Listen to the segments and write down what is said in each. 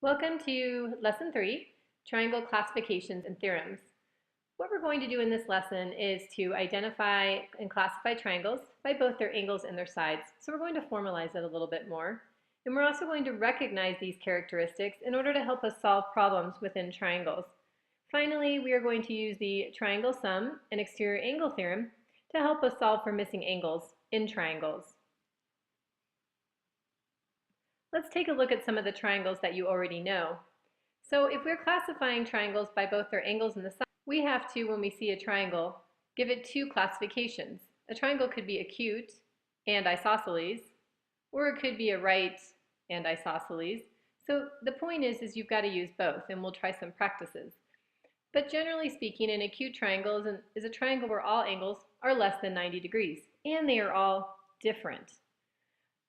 Welcome to Lesson 3, Triangle Classifications and Theorems. What we're going to do in this lesson is to identify and classify triangles by both their angles and their sides. So we're going to formalize it a little bit more. And we're also going to recognize these characteristics in order to help us solve problems within triangles. Finally, we are going to use the triangle sum and exterior angle theorem to help us solve for missing angles in triangles. Let's take a look at some of the triangles that you already know. So if we're classifying triangles by both their angles and the sides, we have to, when we see a triangle, give it two classifications. A triangle could be acute and isosceles, or it could be a right and isosceles. So the point is you've got to use both, and we'll try some practices. But generally speaking, an acute triangle is a triangle where all angles are less than 90 degrees, and they are all different.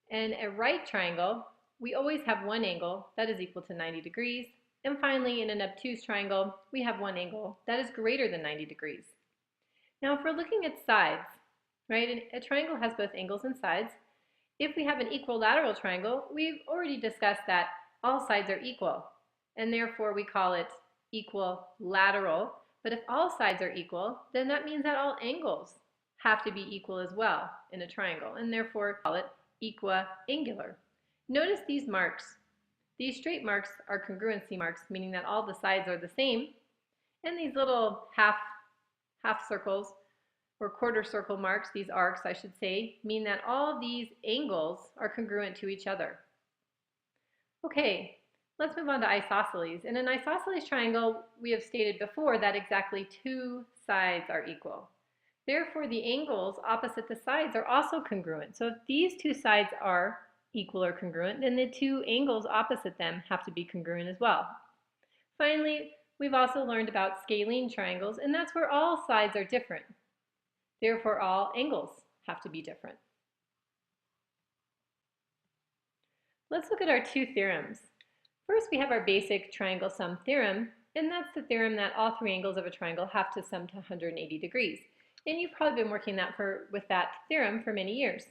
And a right triangle, we always have one angle that is equal to 90 degrees. And finally, in an obtuse triangle, we have one angle that is greater than 90 degrees. Now, if we're looking at sides, right, and a triangle has both angles and sides. If we have an equilateral triangle, we've already discussed that all sides are equal, and therefore we call it equilateral. But if all sides are equal, then that means that all angles have to be equal as well in a triangle, and therefore call it equiangular. Notice these marks. These straight marks are congruency marks, meaning that all the sides are the same. And these little half circles or quarter circle marks, these arcs I should say, mean that all of these angles are congruent to each other. Okay, let's move on to isosceles. In an isosceles triangle, we have stated before that exactly two sides are equal. Therefore, the angles opposite the sides are also congruent. So if these two sides are equal or congruent, then the two angles opposite them have to be congruent as well. Finally, we've also learned about scalene triangles, and that's where all sides are different. Therefore, all angles have to be different. Let's look at our two theorems. First, we have our basic triangle sum theorem, and that's the theorem that all three angles of a triangle have to sum to 180 degrees. And you've probably been working with that theorem for many years.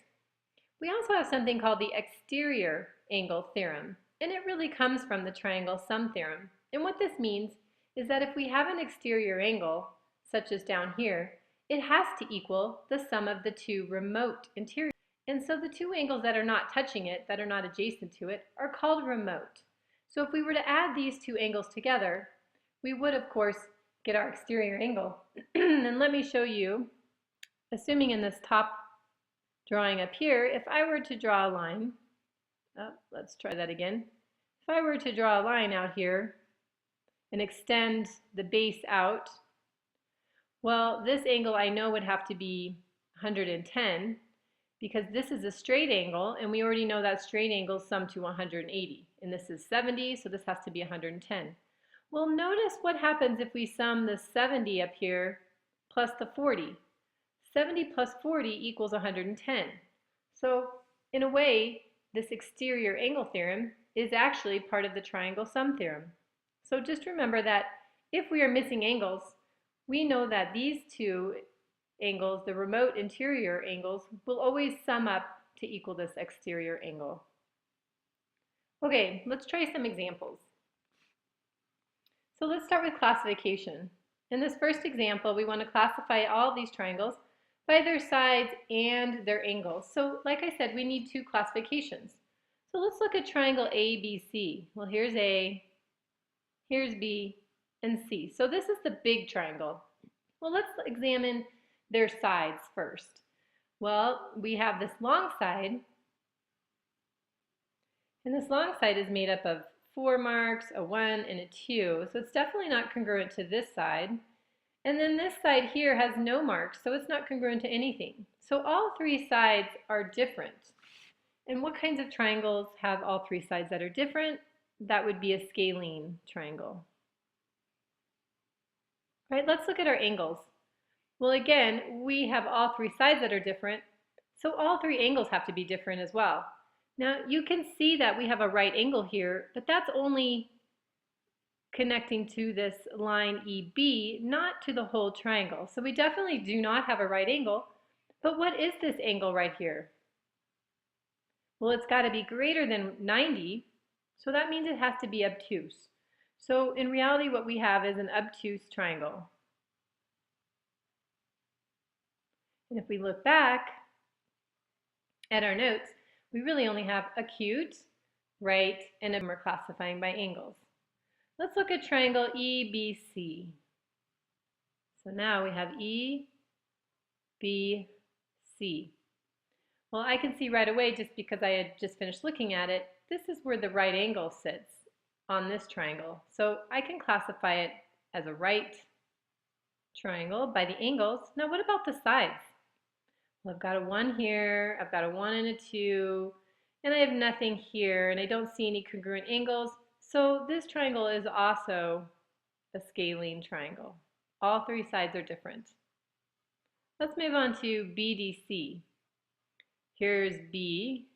We also have something called the exterior angle theorem, and it really comes from the triangle sum theorem. And what this means is that if we have an exterior angle, such as down here, it has to equal the sum of the two remote interior. And so the two angles that are not touching it, that are not adjacent to it, are called remote. So if we were to add these two angles together, we would, of course, get our exterior angle. And let me show you, assuming in this top drawing up here, if I were to draw a line, let's try that again. If I were to draw a line out here and extend the base out, well, this angle I know would have to be 110 because this is a straight angle, and we already know that straight angles sum to 180. And this is 70, so this has to be 110. Well, notice what happens if we sum the 70 up here plus the 40. 70 plus 40 equals 110. So in a way, this exterior angle theorem is actually part of the triangle sum theorem. So just remember that if we are missing angles, we know that these two angles, the remote interior angles, will always sum up to equal this exterior angle. Okay, let's try some examples. So let's start with classification. In this first example, we want to classify all these triangles by their sides and their angles. So like I said, we need two classifications. So let's look at triangle ABC. Well, here's A, here's B, and C. So this is the big triangle. Well, let's examine their sides first. Well, we have this long side, and this long side is made up of 4 marks, a 1, and a 2. So it's definitely not congruent to this side. And then this side here has no marks, so it's not congruent to anything. So all three sides are different. And what kinds of triangles have all three sides that are different? That would be a scalene triangle. All right, let's look at our angles. Well, again, we have all three sides that are different, so all three angles have to be different as well. Now, you can see that we have a right angle here, but that's only connecting to this line EB, not to the whole triangle. So we definitely do not have a right angle, but what is this angle right here? Well, it's got to be greater than 90, So that means it has to be obtuse. So in reality, what we have is an obtuse triangle. And if we look back at our notes, we really only have acute, right, and we're classifying by angles. Let's look at triangle EBC. So now we have EBC. Well, I can see right away, just because I had just finished looking at it, this is where the right angle sits on this triangle. So I can classify it as a right triangle by the angles. Now what about the sides? Well, I've got a 1 here, I've got a 1 and a 2, and I have nothing here, and I don't see any congruent angles. So this triangle is also a scalene triangle. All three sides are different. Let's move on to BDC. Here's B,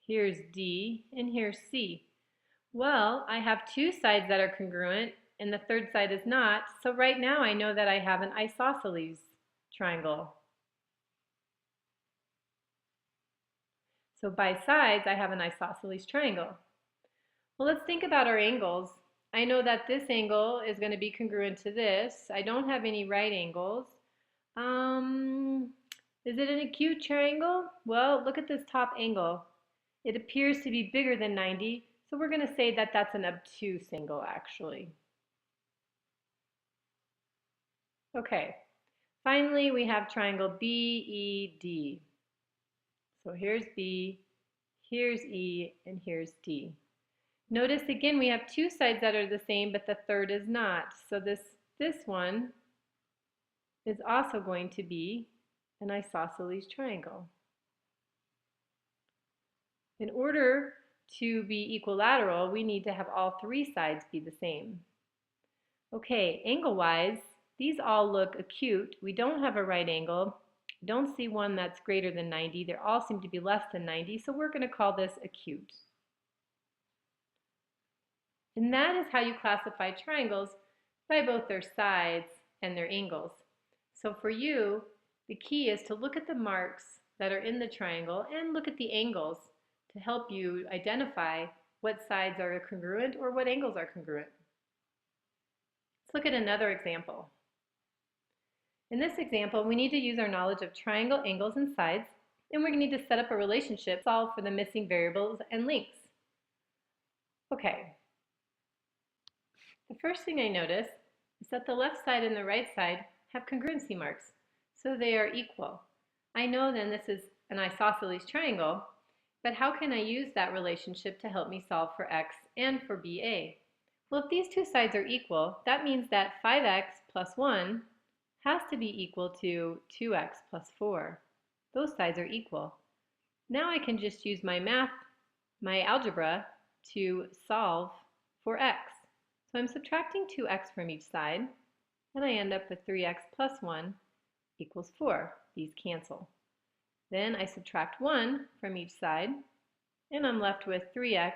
here's D, and here's C. Well, I have two sides that are congruent, and the third side is not. So right now I know that I have an isosceles triangle. So by sides, I have an isosceles triangle. Well, let's think about our angles. I know that this angle is going to be congruent to this. I don't have any right angles. Is it an acute triangle? Well, look at this top angle. It appears to be bigger than 90, so we're going to say that that's an obtuse angle, actually. Okay, finally we have triangle BED. So here's B, here's E, and here's D. Notice again we have two sides that are the same, but the third is not. So this one is also going to be an isosceles triangle. In order to be equilateral, we need to have all three sides be the same. Okay, angle-wise, these all look acute. We don't have a right angle. Don't see one that's greater than 90. They all seem to be less than 90, so we're going to call this acute. And that is how you classify triangles, by both their sides and their angles. So for you, the key is to look at the marks that are in the triangle and look at the angles to help you identify what sides are congruent or what angles are congruent. Let's look at another example. In this example, we need to use our knowledge of triangle angles and sides, and we're going to need to set up a relationship, solve for the missing variables and links. Okay. The first thing I notice is that the left side and the right side have congruency marks, so they are equal. I know then this is an isosceles triangle, but how can I use that relationship to help me solve for x and for BA? Well, if these two sides are equal, that means that 5x plus 1 has to be equal to 2x plus 4. Those sides are equal. Now I can just use my math, my algebra, to solve for x. So I'm subtracting 2x from each side, and I end up with 3x plus 1 equals 4. These cancel. Then I subtract 1 from each side, and I'm left with 3x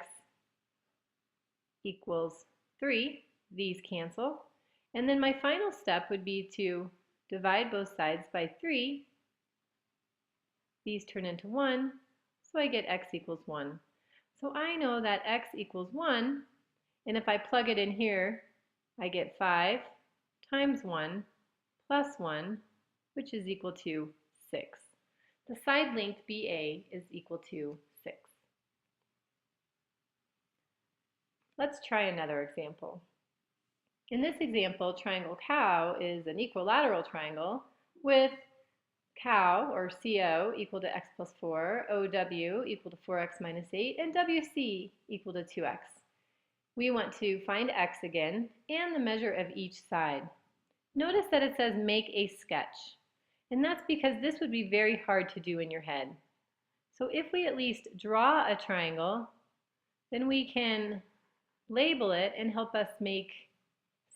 equals 3. These cancel. And then my final step would be to divide both sides by 3. These turn into 1, so I get x equals 1. So I know that x equals 1, and if I plug it in here, I get 5 times 1 plus 1, which is equal to 6. The side length BA is equal to 6. Let's try another example. In this example, triangle cow is an equilateral triangle with cow, or CO, equal to x plus 4, OW equal to 4x minus 8, and WC equal to 2x. We want to find x again and the measure of each side. Notice that it says make a sketch, and that's because this would be very hard to do in your head. So if we at least draw a triangle, then we can label it and help us make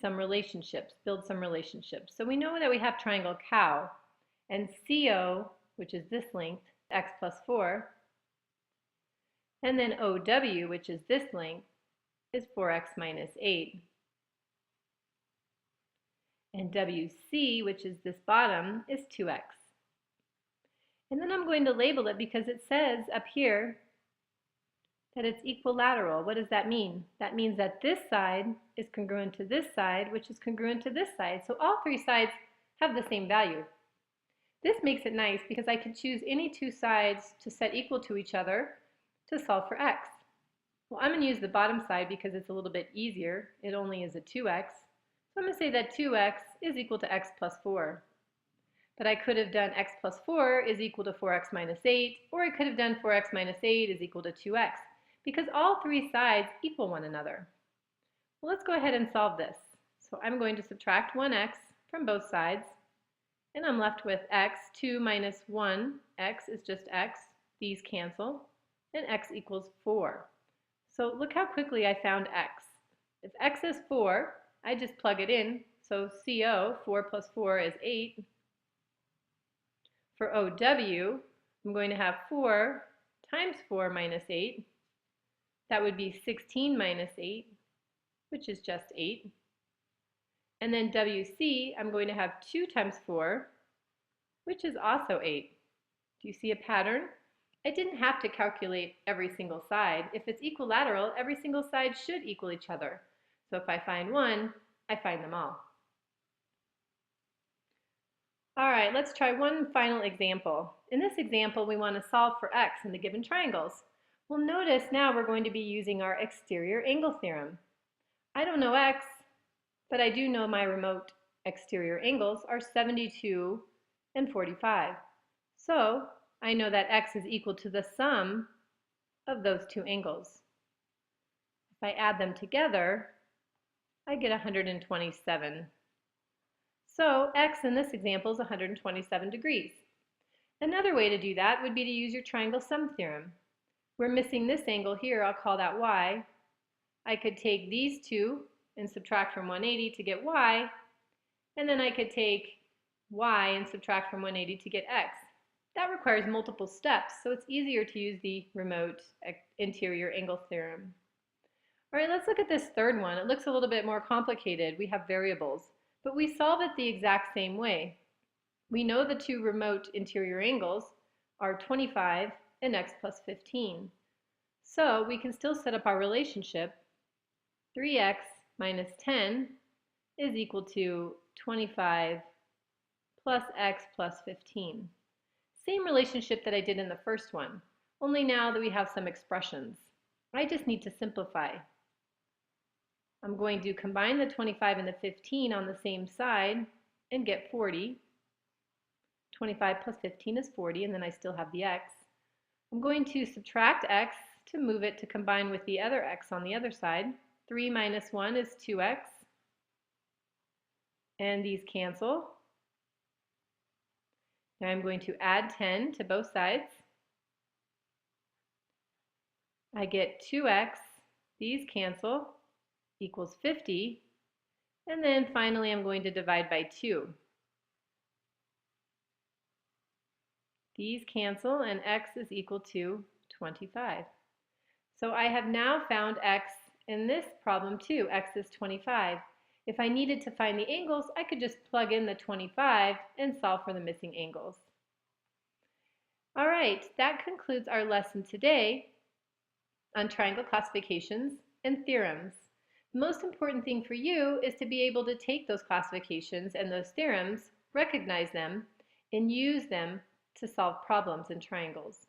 some relationships, build some relationships. So we know that we have triangle cow, and CO, which is this length, x plus 4, and then OW, which is this length, is 4x minus 8. And WC, which is this bottom, is 2x. And then I'm going to label it because it says up here that it's equilateral. What does that mean? That means that this side is congruent to this side, which is congruent to this side. So all three sides have the same value. This makes it nice because I can choose any two sides to set equal to each other to solve for x. Well, I'm going to use the bottom side because it's a little bit easier. It only is a 2x. So I'm going to say that 2x is equal to x plus 4. But I could have done x plus 4 is equal to 4x minus 8, or I could have done 4x minus 8 is equal to 2x, because all three sides equal one another. Well, let's go ahead and solve this. So I'm going to subtract 1x from both sides, and I'm left with x. 2 minus 1, x is just x. These cancel, and x equals 4. So look how quickly I found x. If x is 4, I just plug it in. So CO, 4 plus 4 is 8. For OW, I'm going to have 4 times 4 minus 8. That would be 16 minus 8, which is just 8. And then WC, I'm going to have 2 times 4, which is also 8. Do you see a pattern? I didn't have to calculate every single side. If it's equilateral, every single side should equal each other. So if I find one, I find them all. All right, let's try one final example. In this example, we want to solve for x in the given triangles. Well, notice now we're going to be using our exterior angle theorem. I don't know x, but I do know my remote exterior angles are 72 and 45. So I know that x is equal to the sum of those two angles. If I add them together, I get 127. So x in this example is 127 degrees. Another way to do that would be to use your triangle sum theorem. We're missing this angle here, I'll call that y. I could take these two and subtract from 180 to get y, and then I could take y and subtract from 180 to get x. That requires multiple steps, so it's easier to use the remote interior angle theorem. All right, let's look at this third one. It looks a little bit more complicated. We have variables, but we solve it the exact same way. We know the two remote interior angles are 25 and x plus 15. So we can still set up our relationship. 3x minus 10 is equal to 25 plus x plus 15. Same relationship that I did in the first one, only now that we have some expressions. I just need to simplify. I'm going to combine the 25 and the 15 on the same side and get 40. 25 plus 15 is 40, and then I still have the x. I'm going to subtract x to move it to combine with the other x on the other side. 3 minus 1 is 2x, and these cancel. Now I'm going to add 10 to both sides. I get 2x, these cancel, equals 50, and then finally I'm going to divide by 2. These cancel, and x is equal to 25. So I have now found x in this problem too. X is 25. If I needed to find the angles, I could just plug in the 25 and solve for the missing angles. All right, that concludes our lesson today on triangle classifications and theorems. The most important thing for you is to be able to take those classifications and those theorems, recognize them, and use them to solve problems in triangles.